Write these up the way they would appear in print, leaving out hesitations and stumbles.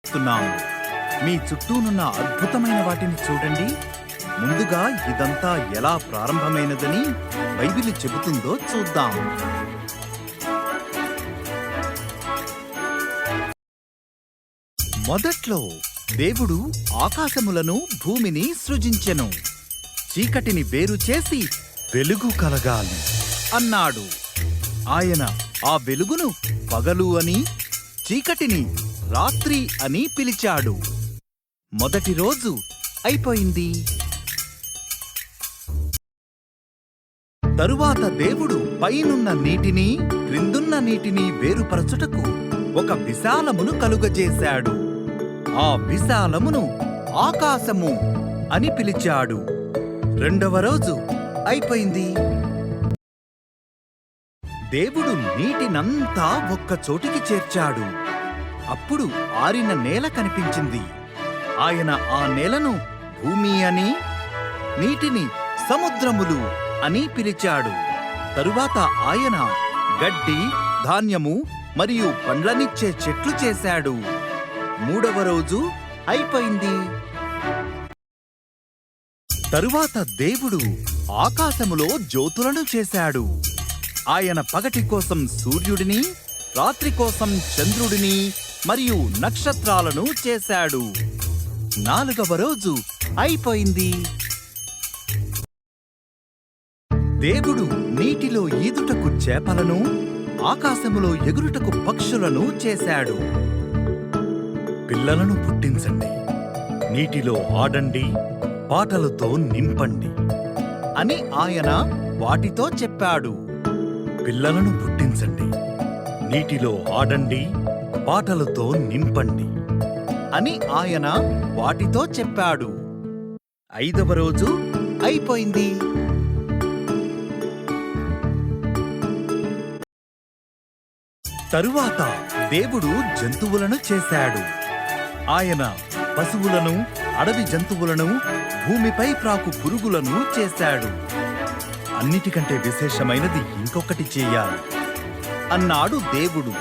చూస్తున్నాము. మీ చుట్టూనున్న అద్భుతమైన వాటిని చూడండి. ముందుగా ఇదంతా ఎలా ప్రారంభమైనదని బైబిలు చెబుతుందో చూద్దాం. మొదట్లో దేవుడు ఆకాశములను భూమిని సృజించెను. చీకటిని వేరు చేసి వెలుగు కలగాలి అన్నాడు. ఆయన ఆ వెలుగును పగలు అని, చీకటిని రాత్రి అని పిలిచాడు. మొదటి రోజు అయిపోయింది. తరువాత దేవుడు పైనున్న నీటిని, క్రిందున్న నీటిని వేరుపరచుటకు ఒక విశాలమును కలుగజేశాడు. ఆ విశాలమును ఆకాశము అని పిలిచాడు. రెండవ రోజు అయిపోయింది. దేవుడు నీటినంతా ఒక్క చోటికి చేర్చాడు. అప్పుడు ఆరిన నేల కనిపించింది. ఆయన ఆ నేలను భూమి అని, నీటిని సముద్రములు అని పిలిచాడు. తరువాత ఆయన గడ్డి, ధాన్యము మరియు పండ్లనిచ్చే చెట్లు చేశాడు. మూడవ రోజు అయిపోయింది. తరువాత దేవుడు ఆకాశములో జ్యోతులను చేశాడు. ఆయన పగటి కోసం సూర్యుడిని, రాత్రి కోసం చంద్రుడిని మరియు నక్షత్రాలను చేశాడు. నాలుగవ రోజు అయిపోయింది. దేవుడు నీటిలో ఈదుటకు చేపలను, ఆకాశములో ఎగురుటకు పక్షులను చేశాడు. పిల్లలను పుట్టించండి, నీటిలో ఆడండి, పాటలతో నింపండి అని ఆయన వాటితో చెప్పాడు. పిల్లలను పుట్టించండి, నీటిలో ఆడండి, పాటలతో నింపండి అని ఆయన వాటితో చెప్పాడు. ఐదవ రోజు అయిపోయింది. తరువాత దేవుడు జంతువులను చేశాడు. ఆయన పశువులను, అడవి జంతువులను, భూమిపై ప్రాకు పురుగులను చేశాడు. అన్నిటికంటే విశేషమైనది ఇంకొకటి చెయ్యాలి అన్నాడు దేవుడు.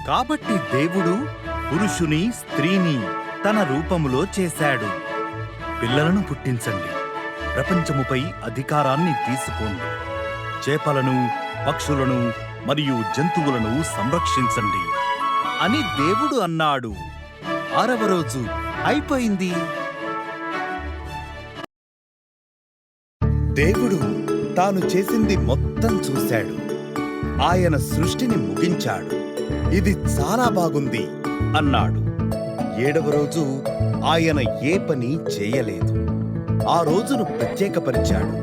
కాబట్టి దేవుడు పురుషుని, స్త్రీని తన రూపములో చేశాడు. పిల్లలను పుట్టించండి, ప్రపంచముపై అధికారాన్ని తీసుకోండి, చేపలను, పక్షులను మరియు జంతువులను సంరక్షించండి అని దేవుడు అన్నాడు. ఆరవ రోజు అయిపోయింది. దేవుడు తాను చేసింది మొత్తం చూశాడు. ఆయన సృష్టిని ముగించాడు. ఇది చాలా బాగుంది అన్నాడు. ఏడవ రోజు ఆయన ఏ పని చేయలేదు. ఆ రోజును ప్రత్యేకపరిచాడు.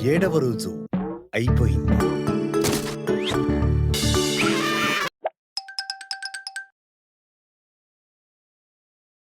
ఏడవ రోజు అయిపోయింది.